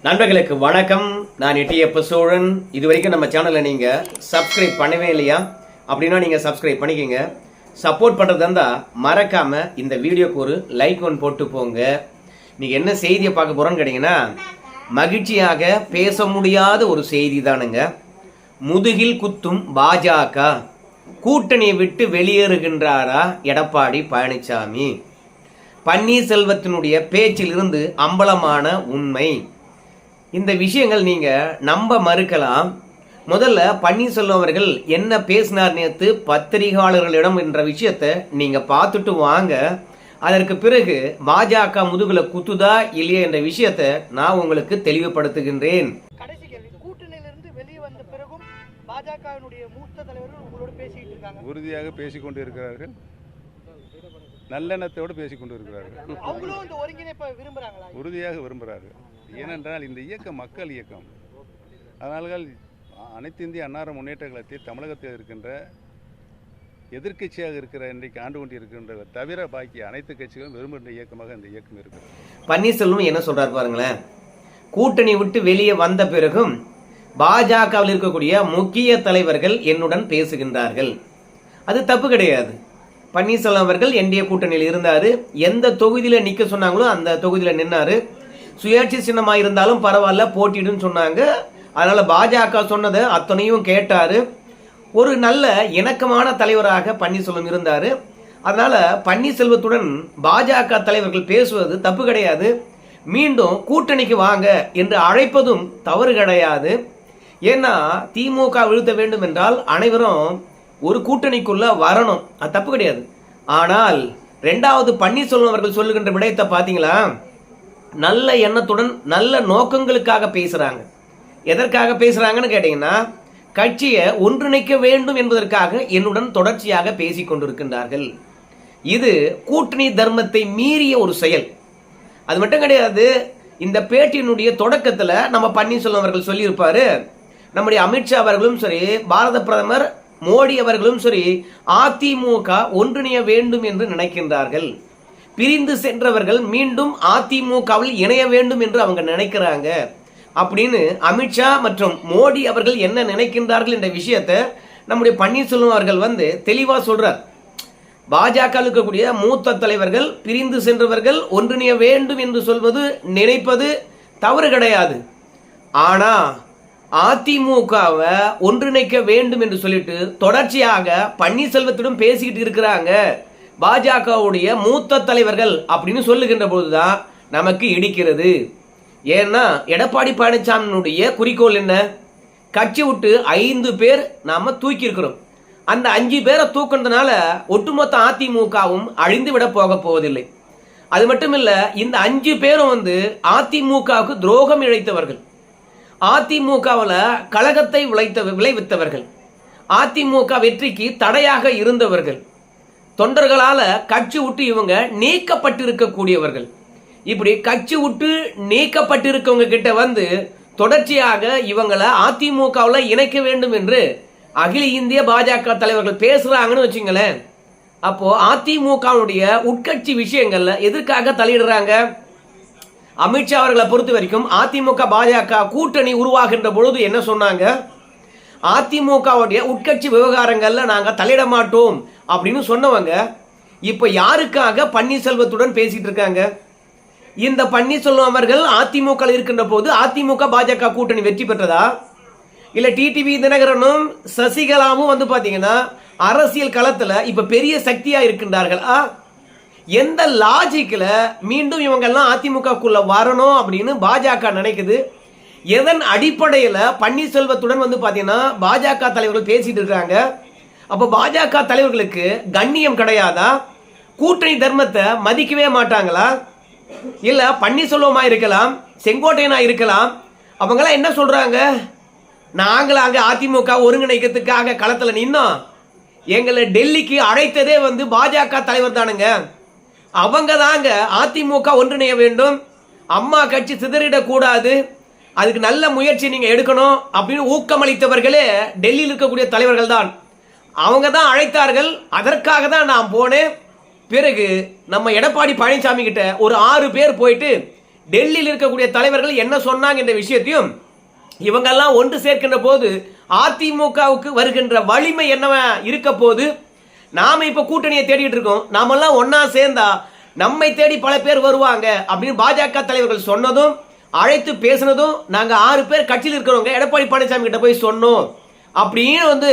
நண்பர்களுக்கு வணக்கம். நான் எட்டியப்ப சோழன். இது வரைக்கும் நம்ம சேனலை நீங்கள் சப்ஸ்கிரைப் பண்ணவே இல்லையா? அப்படின்னா நீங்கள் சப்ஸ்கிரைப் பண்ணிக்கோங்க. சப்போர்ட் பண்ணுறது இருந்தால் மறக்காமல் இந்த வீடியோக்கு ஒரு லைக் ஒன்று போட்டு போங்க. நீங்கள் என்ன செய்தியை பார்க்க போகிறோன்னு கேட்டிங்கன்னா, மகிழ்ச்சியாக பேச முடியாத ஒரு செய்தி தானுங்க. முதுகில் குத்தும் பாஜக கூட்டணியை விட்டு வெளியேறுகின்றாரா எடப்பாடி பழனிசாமி? பன்னீர்செல்வத்தினுடைய பேச்சிலிருந்து அம்பலமான உண்மை. இந்த விஷயங்கள் நீங்கள் நம்ப மறுக்கலாம். முதல்ல பன்னீர்செல்வம் அவர்கள் என்ன பேசினார் நேற்று பத்திரிகையாளர்களிடம் என்ற விஷயத்தை நீங்கள் பார்த்துட்டு வாங்க. அதற்கு பிறகு பாஜக முதுகுல குத்துதா இல்லையா என்ற விஷயத்தை நான் உங்களுக்கு தெளிவுபடுத்துகின்றேன். கடைசி கேள்வி, கூட்டணியிலிருந்து வெளியே வந்த பிறகும் பாஜகவினுடைய மூத்த தலைவர்கள் உங்களோட பேசிட்டு இருக்காங்க. உறுதியாக பேசிக்கொண்டு இருக்கிறார்கள், நல்லெண்ணத்தோடு பேசிக்கொண்டு இருக்கிறார்கள். அவங்களும் இந்த ஒருங்கிணைப்பை விரும்புறாங்களா? உறுதியாக விரும்புகிறார்கள். ஏனென்றால் இந்த இயக்கம் மக்கள் இயக்கம். அதனால் அனைத்து இந்திய அன்னார முன்னேற்ற கழகத்தில் தமிழகத்தில் இருக்கின்ற எதிர்க்கட்சியாக இருக்கிற இன்றைக்கு ஆண்டு கொண்டு இருக்கின்ற தவிர பாக்கி அனைத்து கட்சிகளும் விரும்புகின்ற இயக்கமாக இந்த இயக்கம் இருக்கிறது. பன்னீர்செல்வம் என்ன சொல்றாரு பாருங்களேன். கூட்டணி விட்டு வெளியே வந்த பிறகும் பாஜகவில் இருக்கக்கூடிய முக்கிய தலைவர்கள் என்னுடன் பேசுகின்றார்கள். அது தப்பு கிடையாது. பன்னீர்செல்வம் அவர்கள் என்டிஏ கூட்டணியில் இருந்தார். எந்த தொகுதியில் நிற்க சொன்னாங்களோ அந்த தொகுதியில் நின்னாரு. சுயேட்சை சின்னமாக இருந்தாலும் பரவாயில்ல போட்டிடுன்னு சொன்னாங்க. அதனால பாஜக சொன்னதை அத்தனையும் கேட்டாரு. ஒரு நல்ல இணக்கமான தலைவராக பன்னீர்செல்வம் இருந்தார். அதனால பன்னீர்செல்வத்துடன் பாஜக தலைவர்கள் பேசுவது தப்பு கிடையாது. மீண்டும் கூட்டணிக்கு வாங்க என்று அழைப்பதும் தவறு கிடையாது. ஏன்னா திமுக வீழ்த்த வேண்டும் என்றால் அனைவரும் ஒரு கூட்டணிக்குள்ள வரணும், அது தப்பு கிடையாது. ஆனால் ரெண்டாவது பன்னீர்செல்வம் அவர்கள் சொல்லுகின்ற விடயத்தை பார்த்தீங்களா? நல்ல எண்ணத்துடன் நல்ல நோக்கங்களுக்காக பேசுறாங்க. எதற்காக பேசுறாங்கன்னு கேட்டீங்கன்னா, கட்சியை ஒன்றிணைக்க வேண்டும் என்பதற்காக என்னுடன் தொடர்ச்சியாக பேசிக் கொண்டிருக்கின்றார்கள். இது கூட்டணி தர்மத்தை மீறிய ஒரு செயல். அது மட்டும் கிடையாது. இந்த பேட்டியினுடைய தொடக்கத்தில் நம்ம பன்னீர்செல்வம் அவர்கள் சொல்லியிருப்பாரு, நம்முடைய அமித்ஷா அவர்களும் சரி, பாரத பிரதமர் மோடி அவர்களும் சரி, அதிமுக ஒன்றிணைய வேண்டும் என்று நினைக்கின்றார்கள். பிரிந்து சென்றவர்கள் மீண்டும் அதிமுகவில் இணைய வேண்டும் என்று அவங்க நினைக்கிறாங்க அப்படின்னு அமித்ஷா மற்றும் மோடி அவர்கள் என்ன நினைக்கின்றார்கள் என்ற விஷயத்தை நம்முடைய பன்னீர்செல்வம் அவர்கள் தெளிவா சொல்றார். பாஜக இருக்கக்கூடிய மூத்த தலைவர்கள் பிரிந்து சென்றவர்கள் ஒன்றிணைய வேண்டும் என்று சொல்வது நினைப்பது தவறு கிடையாது. ஆனா அதிமுகவை ஒன்றிணைக்க வேண்டும் என்று சொல்லிட்டு தொடர்ச்சியாக பன்னீர்செல்வத்திடம் பேசிக்கிட்டு இருக்கிறாங்க பாஜகவுடைய மூத்த தலைவர்கள் அப்படின்னு சொல்லுகின்ற பொழுதுதான் நமக்கு இடிக்கிறது. ஏன்னா எடப்பாடி பழனிசாமியினுடைய குறிக்கோள் என்ன? கட்சி விட்டு 5 பேர் நாம தூக்கி இருக்கிறோம். அந்த 5 பேரை தூக்குனதுனால ஒட்டுமொத்த அதிமுகவும் அழிந்து விட போக போவதில்லை. அது மட்டும் இல்ல, இந்த 5 பேரும் அதிமுகவுக்கு துரோகம் இழைத்தவர்கள், அதிமுகவில் கழகத்தை விளைவித்தவர்கள், அதிமுக வெற்றிக்கு தடையாக இருந்தவர்கள், தொண்டர்களால கட்சி விட்டு இவங்க நீக்கப்பட்டிருக்கக்கூடியவர்கள். இப்படி கட்சி விட்டு நீக்கப்பட்டிருக்கவங்க கிட்ட தொடர்ச்சியாக இவங்களை அதிமுகவில் இணைக்க வேண்டும் என்று அகில இந்திய பாஜக தலைவர்கள் பேசுறாங்கன்னு வச்சுங்களேன். அப்போ அதிமுகவுடைய உட்கட்சி விஷயங்கள்ல எதற்காக தலையிடுறாங்க? அமித்ஷா அவர்களை பொறுத்த வரைக்கும் அதிமுக பாஜக கூட்டணி உருவாகின்ற பொழுது என்ன சொன்னாங்க? அதிமுகவுடைய உட்கட்சி விவகாரங்கள்ல நாங்க தலையிட மாட்டோம் அப்படின்னு சொன்னவங்க இப்ப யாருக்காக பன்னீர்செல்வத்துடன் பேசிட்டு இருக்காங்க? இந்த பன்னீர்செல்வம் அவர்கள் அதிமுக இருக்கின்ற போது அதிமுக பாஜக கூட்டணி வெற்றி பெற்றதா? இல்ல டிடிவி தினகரனும் சசிகலாவும் பாத்தீங்கன்னா அரசியல் களத்துல இப்ப பெரிய சக்தியா இருக்கின்றார்கள். எந்த லாஜிக்ல மீண்டும் இவங்க எல்லாம் அதிமுகக்குள்ள வரணும் அப்படின்னு பாஜக நினைக்குது? எதன் அடிப்படையில் பன்னீர்செல்வத்துடன் பாத்தீங்கன்னா பாஜக தலைவர்கள் பேசிட்டு இருக்காங்க? அப்ப பாஜக தலைவர்களுக்கு கண்ணியம் கிடையாதா? கூட்டணி தர்மத்தை மதிக்கவே மாட்டாங்களா? இல்ல பன்னீர்செல்வமா இருக்கலாம், செங்கோட்டையனா இருக்கலாம், அவங்களாம் என்ன சொல்றாங்க? நாங்களாங்க அதிமுக ஒருங்கிணைக்கிறதுக்காக களத்துல நின்னோம், எங்களை டெல்லிக்கு அழைத்ததே பாஜக தலைவர் தானுங்க, அவங்க தாங்க அதிமுக ஒன்றிணைய வேண்டும், அம்மா கட்சி சிதறிடக்கூடாது, அதுக்கு நல்ல முயற்சி நீங்க எடுக்கணும் அப்படின்னு ஊக்கமளித்தவர்களே டெல்லியில் இருக்கக்கூடிய தலைவர்கள் தான். அவங்க தான் அழைத்தார்கள். அதற்காக தான் நான் போனேன். பிறகு நம்ம எடப்பாடி பழனிசாமி கிட்ட ஒரு 6 பேர் போயிட்டு டெல்லியில் இருக்கக்கூடிய தலைவர்கள் என்ன சொன்னாங்க என்ற விஷயத்தையும் இவங்கெல்லாம் ஒன்று சேர்க்கின்ற போது அதிமுகவுக்கு வருகின்ற வலிமை என்னவா இருக்க போது, நாம இப்ப கூட்டணியை தேடிட்டு இருக்கோம், நாமெல்லாம் ஒன்னா சேர்ந்தா நம்மை தேடி பல பேர் வருவாங்க அப்படின்னு பாஜக தலைவர்கள் சொன்னதும் அழைத்து பேசினதும் நாங்க 6 பேர் கட்சியில் இருக்கிறவங்க எடப்பாடி பழனிசாமி கிட்ட போய் சொன்னோம் அப்படின்னு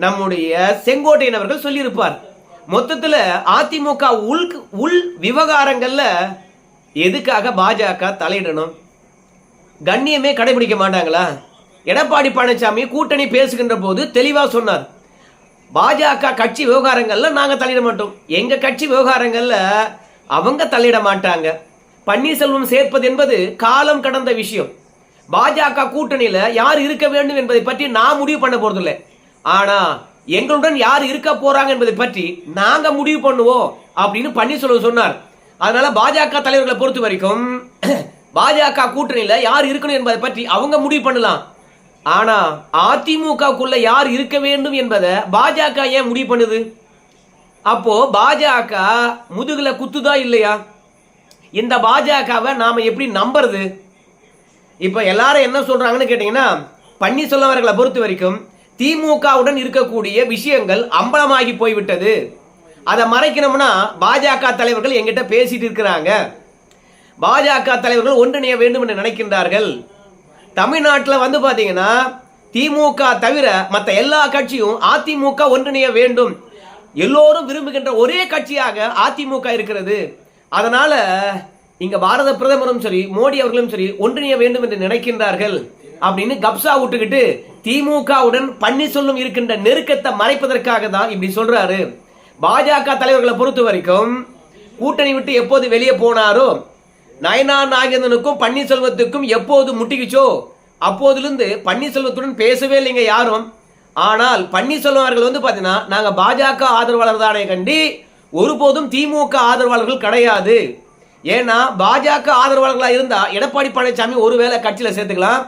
நம்முடைய செங்கோட்டையன் அவர்கள் சொல்லியிருப்பார். மொத்தத்தில் அதிமுக உள் விவகாரங்கள்ல எதுக்காக பாஜக தலையிடணும்? கண்ணியமே கடைபிடிக்க மாட்டாங்களா? எடப்பாடி பழனிசாமி கூட்டணி பேசுகின்ற போது தெளிவா சொன்னார், பாஜக கட்சி விவகாரங்கள்ல நாங்க தலையிட மாட்டோம், எங்க கட்சி விவகாரங்கள்ல அவங்க தலையிட மாட்டாங்க. பன்னீர்செல்வம் சேர்ப்பது என்பது காலம் கடந்த விஷயம். பாஜக கூட்டணியில யார் இருக்க வேண்டும் என்பதை பற்றி நான் முடிவு பண்ண போறதில்லை. ஆனா எங்களுடன் யார் இருக்க போறாங்க என்பதை பற்றி நாங்க முடிவு பண்ணுவோம் அப்படின்னு பன்னீர்செல்வம் சொன்னார். அதனால பாஜக தலைவர்களை பொறுத்த வரைக்கும் பாஜக கூட்டணியில யார் இருக்கணும் என்பதை பற்றி அவங்க முடிவு பண்ணலாம். ஆனா அதிமுகக்குள்ள யார் இருக்க வேண்டும் என்பதை பாஜக ஏன் முடிவு பண்ணுது? அப்போ பாஜக முதுகுல குத்துதா இல்லையா? இந்த பாஜகவை நாம எப்படி நம்புறது? இப்ப எல்லாரும் என்ன சொல்றாங்கன்னு கேட்டீங்கன்னா, பன்னீர்செல்வம் அவர்களை பொறுத்த வரைக்கும் திமுகவுடன் இருக்கக்கூடிய விஷயங்கள் அம்பலமாகி போய்விட்டது, அதை மறைக்கணும்னா பாஜக தலைவர்கள் எங்கிட்ட பேசிட்டு இருக்கிறாங்க, பாஜக தலைவர்கள் ஒன்றிணைய வேண்டும் என்று நினைக்கின்றார்கள். தமிழ்நாட்டில் பாத்தீங்கன்னா திமுக தவிர மற்ற எல்லா கட்சியும் அதிமுக ஒன்றிணைய வேண்டும், எல்லோரும் விரும்புகின்ற ஒரே கட்சியாக அதிமுக இருக்கிறது. அதனால இங்க பாரத பிரதமரும் சரி மோடி அவர்களும் சரி ஒன்றிணைய வேண்டும் என்று நினைக்கின்றார்கள் அப்படின்னு கப்சா விட்டுக்கிட்டு திமுகவுடன் பன்னீர்செல்வம் இருக்கின்ற நெருக்கத்தை மறைப்பதற்காக தான் இப்படி சொல்றாரு. பாஜக தலைவர்களை பொறுத்த வரைக்கும் கூட்டணி விட்டு எப்போது வெளியே போனாரோ, நயனார் நாகேந்திரனுக்கும் பன்னீர்செல்வத்துக்கும் எப்போது முட்டிக்குச்சோ அப்போதிலிருந்து பன்னீர்செல்வத்துடன் பேசவே இல்லைங்க யாரும். ஆனால் பன்னீர்செல்வம் அவர்கள் பாத்தீங்கன்னா நாங்க பாஜக ஆதரவாளர் தானே கண்டி ஒருபோதும் திமுக ஆதரவாளர்கள் கிடையாது. ஏன்னா பாஜக ஆதரவாளர்களா இருந்தா எடப்பாடி பழனிசாமி ஒருவேளை கட்சியில சேர்த்துக்கலாம்.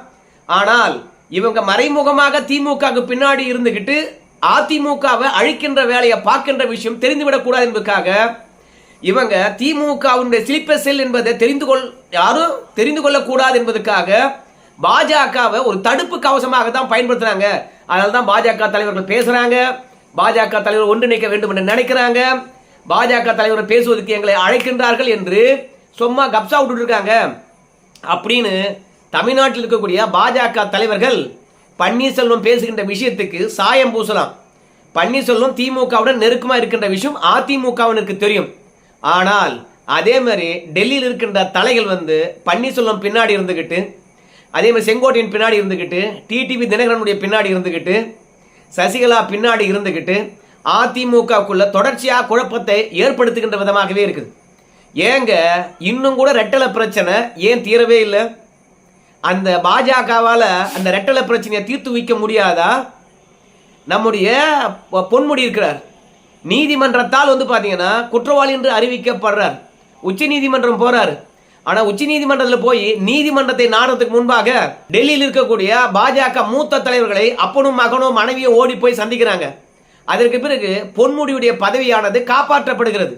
ஆனால் இவங்க மறைமுகமாக திமுக பின்னாடி இருந்துகிட்டு அதிமுகவை அழிக்கின்ற வேலையை பார்க்கின்ற விஷயம் தெரிந்துவிடக் கூடாது என்பதற்காக இவங்க திமுகவுடைய ஸ்லீப்பர் செல் என்பதை யாரும் தெரிந்து கொள்ளக்கூடாது என்பதற்காக பாஜகவை ஒரு தடுப்பு கவசமாக தான் பயன்படுத்துறாங்க. அதனால தான் பாஜக தலைவர்கள் பேசுறாங்க, பாஜக தலைவர் ஒன்றிணைக்க வேண்டும் என்று நினைக்கிறாங்க, பாஜக தலைவர் பேசுவதற்கு எங்களை அழைக்கின்றார்கள் என்று சும்மா கப்சா விட்டு இருக்காங்க அப்படின்னு தமிழ்நாட்டில் இருக்கக்கூடிய பாஜக தலைவர்கள் பன்னீர்செல்வம் பேசுகின்ற விஷயத்துக்கு சாயம் பூசலாம். பன்னீர்செல்வம் திமுகவுடன் நெருக்கமா இருக்கின்ற விஷயம் அதிமுகவினருக்கு தெரியும். ஆனால் அதே மாதிரி டெல்லியில் இருக்கின்ற தலைகள் பன்னீர்செல்வம் பின்னாடி இருந்துகிட்டு, அதே மாதிரி செங்கோட்டையின் பின்னாடி இருந்துகிட்டு, டிடிவி தினகரனுடைய பின்னாடி இருந்துகிட்டு, சசிகலா பின்னாடி இருந்துகிட்டு அதிமுகக்குள்ள தொடர்ச்சியாக குழப்பத்தை ஏற்படுத்துகின்ற விதமாகவே இருக்குது. ஏங்க இன்னும் கூட ரெட்டலை பிரச்சனை ஏன் தீரவே இல்லை? அந்த பாஜகவால அந்த ரெட்டலை பிரச்சனையை தீர்த்து வைக்க முடியாதா? நம்முடைய பொன்முடி இருக்கிறார், நீதிமன்றத்தால் பாத்தீங்கன்னா குற்றவாளி என்று அறிவிக்கப்படுறார், உச்ச நீதிமன்றம் போறாரு. ஆனா உச்ச நீதிமன்றத்தில் போய் நீதிமன்றத்தை நாடுறதுக்கு முன்பாக டெல்லியில் இருக்கக்கூடிய பாஜக மூத்த தலைவர்களை அப்பனும் மகனும் மனைவியும் ஓடி போய் சந்திக்கிறாங்க. அதற்கு பிறகு பொன்முடியுடைய பதவியானது காப்பாற்றப்படுகிறது.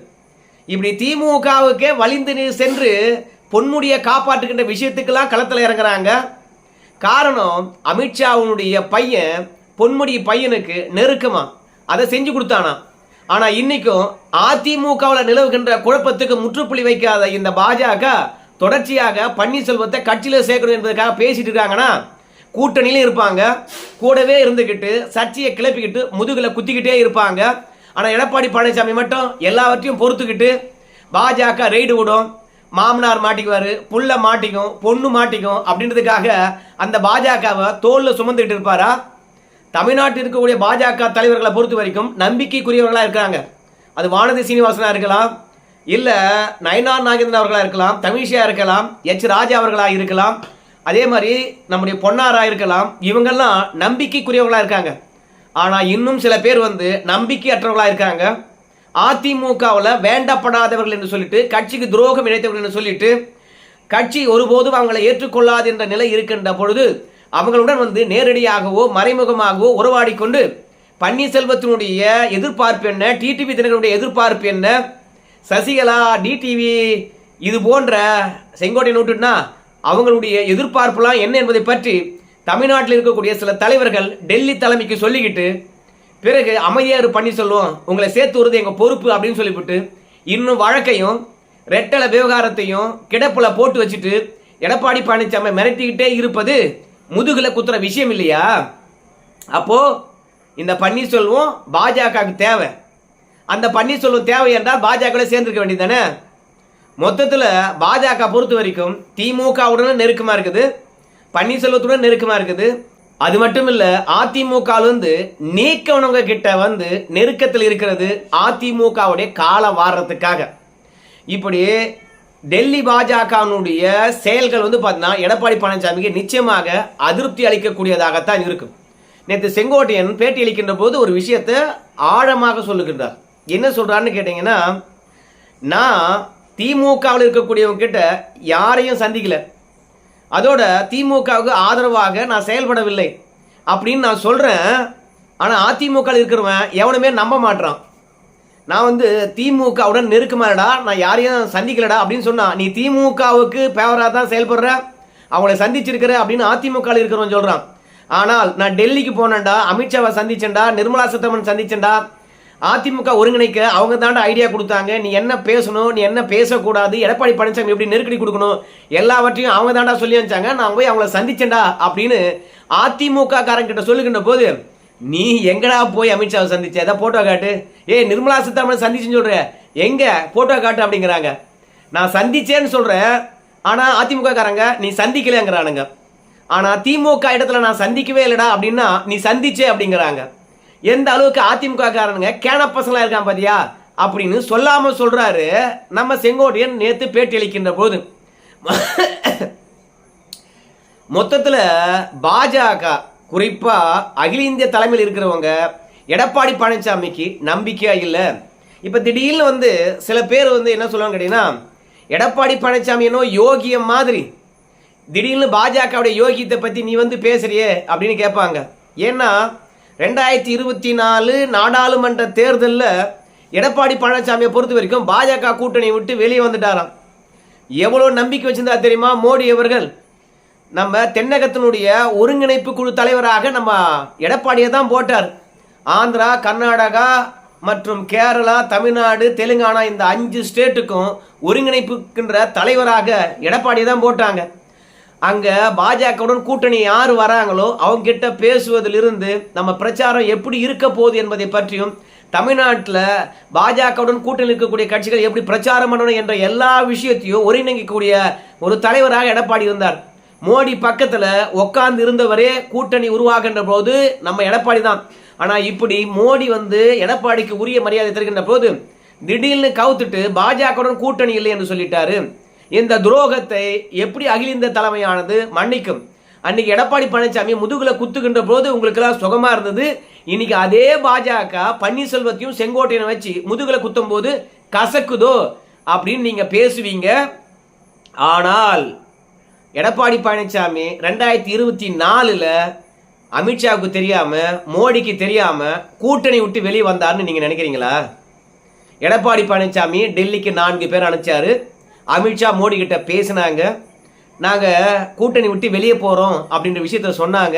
இப்படி திமுகவுக்கே வலிந்து சென்று பொன்முடியை காப்பாற்றுகின்ற விஷயத்துக்கெல்லாம் களத்தில் இறங்குறாங்க. காரணம் அமித்ஷாவுடைய பையன் பொன்முடி பையனுக்கு நெருக்கமா அதை செஞ்சு கொடுத்தானா. ஆனா இன்னைக்கும் அதிமுகவில் நிலவுகின்ற குழப்பத்துக்கு முற்றுப்புள்ளி வைக்காத இந்த பாஜக தொடர்ச்சியாக பன்னீர்செல்வத்தை கட்சியில சேர்க்கணும் என்பதற்காக பேசிட்டு இருக்காங்கன்னா, கூட்டணியிலும் இருப்பாங்க, கூடவே இருந்துகிட்டு சர்ச்சையை கிளப்பிக்கிட்டு முதுகுல குத்திக்கிட்டே இருப்பாங்க. ஆனா எடப்பாடி பழனிசாமி மட்டும் எல்லாவற்றையும் பொறுத்துக்கிட்டு பாஜக ரெய்டு விடும், மாமனார் மாட்டிக்குவாரு, புள்ள மாட்டிக்கும், பொண்ணு மாட்டிக்கும் அப்படின்றதுக்காக அந்த பாஜகவை தோல்ல சுமந்துகிட்டு இருப்பாரா? தமிழ்நாட்டில் இருக்கக்கூடிய பாஜக தலைவர்களை பொறுத்த வரைக்கும் நம்பிக்கைக்குரியவர்களா இருக்காங்க. அது வானதி சீனிவாசனா இருக்கலாம், இல்ல நயனார் நாகேந்திரன் அவர்களா இருக்கலாம், தமிழிசையா இருக்கலாம், எச் ராஜா அவர்களா இருக்கலாம், அதே மாதிரி நம்முடைய பொன்னாரா இருக்கலாம். இவங்கெல்லாம் நம்பிக்கைக்குரியவர்களா இருக்காங்க. ஆனா இன்னும் சில பேர் நம்பிக்கையற்றவர்களா இருக்காங்க. அதிமுகவில் வேண்டப்படாதவர்கள் என்று சொல்லிட்டு, கட்சிக்கு துரோகம் இழைத்தவர்கள் என்று சொல்லிட்டு, கட்சி ஒருபோதும் அவங்களை ஏற்றுக்கொள்ளாது என்ற நிலை இருக்கின்ற பொழுது அவங்களுடன் நேரடியாகவோ மறைமுகமாகவோ உறவாடி கொண்டு பன்னீர்செல்வத்தினுடைய எதிர்பார்ப்பு என்ன, டிடிவி தினகரனுடைய எதிர்பார்ப்பு என்ன, சசிகலா டிடிவி இது போன்ற செங்கோட்டையன் விட்டுனா அவங்களுடைய எதிர்பார்ப்புலாம் என்ன என்பதை பற்றி தமிழ்நாட்டில் இருக்கக்கூடிய சில தலைவர்கள் டெல்லி தலைமைக்கு சொல்லிக்கிட்டு பிறகு அமைதியாரு பன்னீர்செல்வம் உங்களை சேர்த்து வருது எங்கள் பொறுப்பு அப்படின்னு சொல்லிவிட்டு இன்னும் வழக்கையும் ரெட்டலை விவகாரத்தையும் கிடப்புல போட்டு வச்சுட்டு எடப்பாடி பழனிசாமி மிரட்டிக்கிட்டே இருப்பது முதுகுல குத்துற விஷயம் இல்லையா? அப்போ இந்த பன்னீர்செல்வம் பாஜகவுக்கு தேவை. அந்த பன்னீர்செல்வம் தேவை என்றால் பாஜக சேர்ந்துருக்க வேண்டியது தானே. மொத்தத்தில் பாஜக பொறுத்த வரைக்கும் திமுகவுடன் நெருக்கமாக இருக்குது, பன்னீர்செல்வத்துடன் நெருக்கமாக இருக்குது. அது மட்டும் இல்லை, அதிமுகவிலிருந்து நீக்கவனவங்க கிட்ட வந்து நெருக்கத்தில் இருக்கிறது அதிமுகவுடைய கால வாரத்துக்காக. இப்படி டெல்லி பாஜகனுடைய செயல்கள் வந்து பார்த்தீங்கன்னா எடப்பாடி பழனிசாமிக்கு நிச்சயமாக அதிருப்தி அளிக்கக்கூடியதாகத்தான் இருக்கும். நேற்று செங்கோட்டையன் பேட்டி அளிக்கின்ற போது ஒரு விஷயத்தை ஆழமாக சொல்லுகின்றார். என்ன சொல்றாருன்னு கேட்டீங்கன்னா, நான் திமுகவில் இருக்கக்கூடியவங்க கிட்ட யாரையும் சந்திக்கல, அதோட திமுகவுக்கு ஆதரவாக நான் செயல்படவில்லை அப்படின்னு நான் சொல்றேன். ஆனால் அதிமுக இருக்கிறவன் எவனுமே நம்ப மாட்டான். நான் வந்து திமுகவுடன் நெருக்கமாடா, நான் யாரையும் சந்திக்கலடா அப்படின்னு சொன்னா, நீ திமுகவுக்கு பேவராக தான் செயல்படுற, அவங்கள சந்திச்சிருக்கிற அப்படின்னு அதிமுக இருக்கிறவன் சொல்றான். ஆனால் நான் டெல்லிக்கு போனேன்டா, அமித்ஷாவை சந்திச்சேன்டா, நிர்மலா சீதாராமன் சந்திச்சேன்டா, அதிமுக ஒருங்கிணைக்க அவங்க தாண்டா ஐடியா கொடுத்தாங்க, நீ என்ன பேசணும், நீ என்ன பேசக்கூடாது, எடப்பாடி பழனிசாமி எப்படி நெருக்கடி கொடுக்கணும், எல்லாவற்றையும் அவங்க தாண்டா சொல்லி வச்சாங்க, நான் போய் அவங்கள சந்திச்சேன்டா அப்படின்னு அதிமுக காரங்கிட்ட சொல்லுகின்ற போது, நீ எங்கடா போய் அமித்ஷாவை சந்திச்ச, ஏதாவது போட்டோ காட்டு, நிர்மலா சீதாராமன் சந்திச்சுன்னு சொல்ற, எங்க போட்டோ காட்டு அப்படிங்கிறாங்க. நான் சந்திச்சேன்னு சொல்றேன், ஆனா அதிமுக காரங்க நீ சந்திக்கலங்கிறானுங்க. ஆனா திமுக இடத்துல நான் சந்திக்கவே இல்லடா அப்படின்னா நீ சந்திச்சே அப்படிங்கிறாங்க. எந்த அளவுக்கு அதிமுக காரனுங்க கேன பசங்களா இருக்கான் பாத்தியா அப்படின்னு சொல்லாம சொல்றாரு நம்ம செங்கோட்டையன் நேத்து பேட்டி அளிக்கின்ற போது. மொத்தத்துல பாஜக குறிப்பா அகில இந்திய தலைமையில் இருக்கிறவங்க எடப்பாடி பழனிசாமிக்கு நம்பிக்கையா இல்லை. இப்ப திடீர்னு வந்து சில பேர் வந்து என்ன சொல்லுவாங்க கேட்டீங்கன்னா, எடப்பாடி பழனிசாமி என்னோ யோகியம் மாதிரி, திடீர்னு பாஜகவுடைய யோகியத்தை பத்தி நீ வந்து பேசுறியே அப்படின்னு கேட்பாங்க. ஏன்னா 2024 நாடாளுமன்ற தேர்தலில் எடப்பாடி பழனிசாமியை பொறுத்த வரைக்கும் பாஜக கூட்டணியை விட்டு வெளியே வந்துட்டாராம். எவ்வளோ நம்பிக்கை வச்சிருந்தா தெரியுமா மோடி அவர்கள்? நம்ம தென்னகத்தினுடைய ஒருங்கிணைப்பு குழு தலைவராக நம்ம எடப்பாடியை தான் போட்டார். ஆந்திரா, கர்நாடகா மற்றும் கேரளா, தமிழ்நாடு, தெலுங்கானா இந்த 5 ஸ்டேட்டுக்கும் ஒருங்கிணைப்புக்கின்ற தலைவராக எடப்பாடியை தான் போட்டாங்க. அங்கே பாஜகவுடன் கூட்டணி யார் வராங்களோ அவங்க கிட்ட பேசுவதிலிருந்து நம்ம பிரச்சாரம் எப்படி இருக்க போகுது என்பதை பற்றியும், தமிழ்நாட்டில் பாஜகவுடன் கூட்டணி இருக்கக்கூடிய கட்சிகள் எப்படி பிரச்சாரம் பண்ணணும் என்ற எல்லா விஷயத்தையும் ஒருங்கிணைக்கக்கூடிய ஒரு தலைவராக எடப்பாடி இருந்தார். மோடி பக்கத்தில் உட்கார்ந்து இருந்தவரே கூட்டணி உருவாகின்ற போது நம்ம எடப்பாடி தான். ஆனால் இப்படி மோடி வந்து எடப்பாடிக்கு உரிய மரியாதை தருகின்ற போது திடீர்னு கவுத்துட்டு பாஜகவுடன் கூட்டணி இல்லை என்று சொல்லிட்டாரு. இந்த துரோகத்தை எப்படி அகில இந்திய தலைமையானது மன்னிக்கும்? அன்னைக்கு எடப்பாடி பழனிசாமி முதுகுல குத்துகின்ற போது உங்களுக்கு எல்லாம் சுகமா இருந்தது. இன்னைக்கு அதே பாஜக பன்னீர்செல்வத்தையும் செங்கோட்டையனை வச்சு முதுகுல குத்தும் போது கசக்குதோ அப்படின்னு நீங்க பேசுவீங்க. ஆனால் எடப்பாடி பழனிசாமி 2024 அமித்ஷாவுக்கு தெரியாம, மோடிக்கு தெரியாம கூட்டணி விட்டு வெளியே வந்தார்னு நீங்க நினைக்கிறீங்களா? எடப்பாடி பழனிசாமி டெல்லிக்கு 4 பேர் அனுப்பிச்சாரு. அமித்ஷா மோடி கிட்ட பேசினாங்க, நாங்கள் கூட்டணி விட்டு வெளியே போகிறோம் அப்படின்ற விஷயத்த சொன்னாங்க.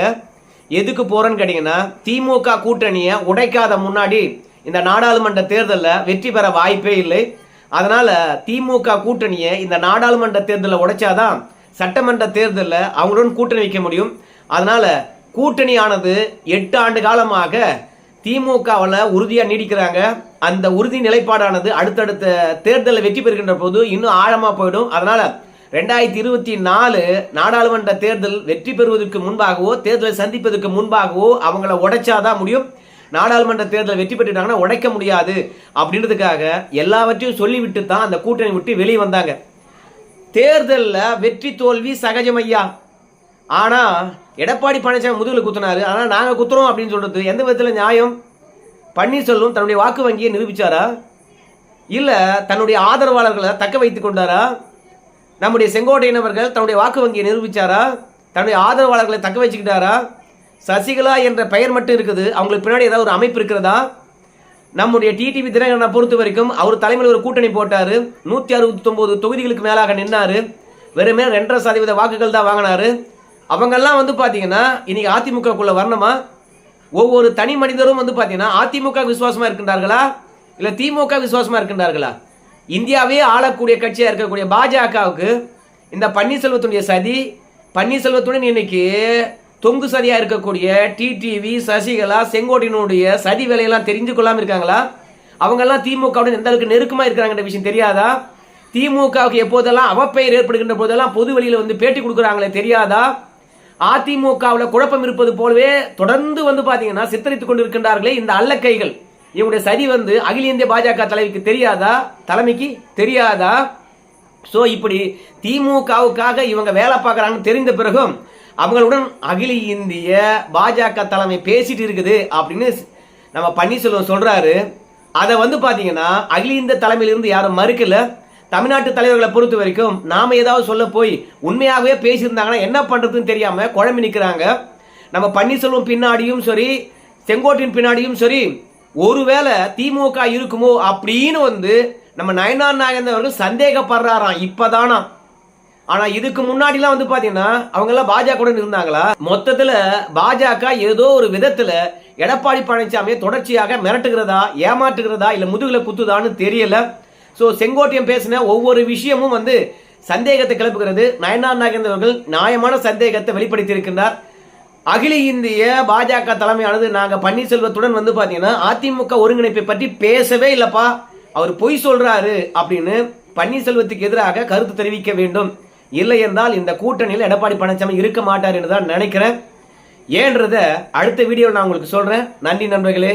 எதுக்கு போகிறோன்னு கேட்டிங்கன்னா, திமுக கூட்டணியை உடைக்காத முன்னாடி இந்த நாடாளுமன்ற தேர்தலில் வெற்றி பெற வாய்ப்பே இல்லை. அதனால் திமுக கூட்டணியை இந்த நாடாளுமன்ற தேர்தலில் உடைச்சாதான் சட்டமன்ற தேர்தலில் அவங்களுடன் கூட்டணி வைக்க முடியும். அதனால் கூட்டணியானது 8 ஆண்டு காலமாக திமுகவில் உறுதியாக நீடிக்கிறாங்க. அந்த உறுதி நிலைப்பாடானது அடுத்தடுத்த தேர்தலில் வெற்றி பெறுகின்ற போது இன்னும் ஆழமாக போயிடும். அதனால் 2024 நாடாளுமன்ற தேர்தல் வெற்றி பெறுவதற்கு முன்பாகவோ தேர்தலை சந்திப்பதற்கு முன்பாகவோ அவங்கள உடைச்சாதான் முடியும். நாடாளுமன்ற தேர்தல் வெற்றி பெற்றுட்டாங்கன்னா உடைக்க முடியாது அப்படின்றதுக்காக எல்லாவற்றையும் சொல்லிவிட்டு தான் அந்த கூட்டணி விட்டு வெளியே வந்தாங்க. தேர்தலில் வெற்றி தோல்வி சகஜம் ஐயா. ஆனால் எடப்பாடி பழனிசாமி முதுகில் குத்துனாரு, ஆனால் நாங்கள் குத்துறோம் அப்படின்னு சொல்றது எந்த விதத்தில் நியாயம்? பன்னீர்செல்வம் தன்னுடைய வாக்கு வங்கியை நிரூபிச்சாரா? இல்லை தன்னுடைய ஆதரவாளர்களை தக்க வைத்துக் கொண்டாரா? நம்முடைய செங்கோட்டையன் அவர்கள் தன்னுடைய வாக்கு வங்கியை நிரூபிச்சாரா? தன்னுடைய ஆதரவாளர்களை தக்க வச்சுக்கிட்டாரா? சசிகலா என்ற பெயர் மட்டும் இருக்குது, அவங்களுக்கு பின்னாடி ஏதாவது ஒரு அமைப்பு இருக்கிறதா? நம்முடைய டிடிவி தினகரனை பொறுத்த வரைக்கும் அவர் தலைமையில் ஒரு கூட்டணி போட்டாரு, 169 தொகுதிகளுக்கு மேலாக நின்னாரு, வெறுமே 2.5% வாக்குகள் தான் வாங்கினாரு. அவங்கெல்லாம் வந்து பாத்தீங்கன்னா இன்னைக்கு அதிமுகக்குள்ள வரணுமா? ஒவ்வொரு தனி மனிதரும் வந்து பாத்தீங்கன்னா அதிமுக விசுவாசமா இருக்கின்றார்களா இல்ல திமுக விசுவாசமா இருக்கின்றார்களா? இந்தியாவே ஆளக்கூடிய கட்சியா இருக்கக்கூடிய பாஜகவுக்கு இந்த பன்னீர்செல்வத்துடைய சதி, பன்னீர்செல்வத்துடன் இன்னைக்கு தொங்கு சதியா இருக்கக்கூடிய டிடிவி, சசிகலா, செங்கோட்டையனுடைய சதி வேலையெல்லாம் தெரிஞ்சு கொள்ளாம இருக்காங்களா? அவங்க எல்லாம் திமுகவுடன் எந்த அளவுக்கு நெருக்கமா இருக்கிறாங்கன்ற விஷயம் தெரியாதா? திமுகவுக்கு எப்போதெல்லாம் அவப்பெயர் ஏற்படுகின்ற போதெல்லாம் பொது வெளியில வந்து பேட்டி கொடுக்குறாங்களே தெரியாதா? அதிமுகவில் குழப்பம் இருப்பது போலவே தொடர்ந்து வந்து பாத்தீங்கன்னா சித்தரித்துக் கொண்டிருக்கின்றார்களே இந்த அல்லக்கைகள். இவங்களுடைய சதி வந்து அகில இந்திய பாஜக தலைவிக்கு தெரியாதா? தலைமைக்கு தெரியாதா? சோ இப்படி திமுகவுக்காக இவங்க வேலை பார்க்கறாங்கன்னு தெரிந்த பிறகும் அவங்களுடன் அகில இந்திய பாஜக தலைமை பேசிட்டு இருக்குது அப்படின்னு நம்ம பன்னீர்செல்வம் சொல்றாரு. அதை வந்து பாத்தீங்கன்னா அகில இந்திய தலைமையிலிருந்து யாரும் மறுக்கல. தமிழ்நாட்டு தலைவர்களை பொறுத்த வரைக்கும் நாம ஏதாவது சொல்ல போய் உண்மையாகவே பேசியிருந்தாங்கன்னா என்ன பண்றதுன்னு தெரியாம குழம்பி நிற்கிறாங்க. நம்ம பன்னீர்செல்வம் பின்னாடியும் சரி, செங்கோட்டையின் பின்னாடியும் சரி, ஒருவேளை திமுக இருக்குமோ அப்படின்னு வந்து நம்ம நயனார் நாகேந்திரன் அவர்கள் சந்தேகப்படுறாராம் இப்பதானா. ஆனா இதுக்கு முன்னாடிலாம் வந்து பாத்தீங்கன்னா அவங்க எல்லாம் பாஜக இருந்தாங்களா? மொத்தத்துல பாஜக ஏதோ ஒரு விதத்துல எடப்பாடி பழனிசாமியை தொடர்ச்சியாக மிரட்டுகிறதா, ஏமாற்றுகிறதா, இல்ல முதுகுல குத்துதான்னு தெரியல. சோ செங்கோட்டையன் பேசின ஒவ்வொரு விஷயமும் வந்து சந்தேகத்தை கிளப்புகிறது. நயனார் நாகேந்திரன் அவர்கள் நியாயமான சந்தேகத்தை வெளிப்படுத்தி இருக்கின்றார். அகில இந்திய பாஜக தலைமையானது நாங்க பன்னீர்செல்வத்துடன் வந்து பாத்தீங்கன்னா அதிமுக ஒருங்கிணைப்பை பற்றி பேசவே இல்லப்பா, அவர் பொய் சொல்றாரு அப்படின்னு பன்னீர்செல்வத்துக்கு எதிராக கருத்து தெரிவிக்க வேண்டும். இல்லை என்றால் இந்த கூட்டணியில் எடப்பாடி பழனிசாமி இருக்க மாட்டார் என்று தான் நினைக்கிறேன். ஏன்றத அடுத்த வீடியோவில் நான் உங்களுக்கு சொல்றேன். நன்றி நண்பர்களே.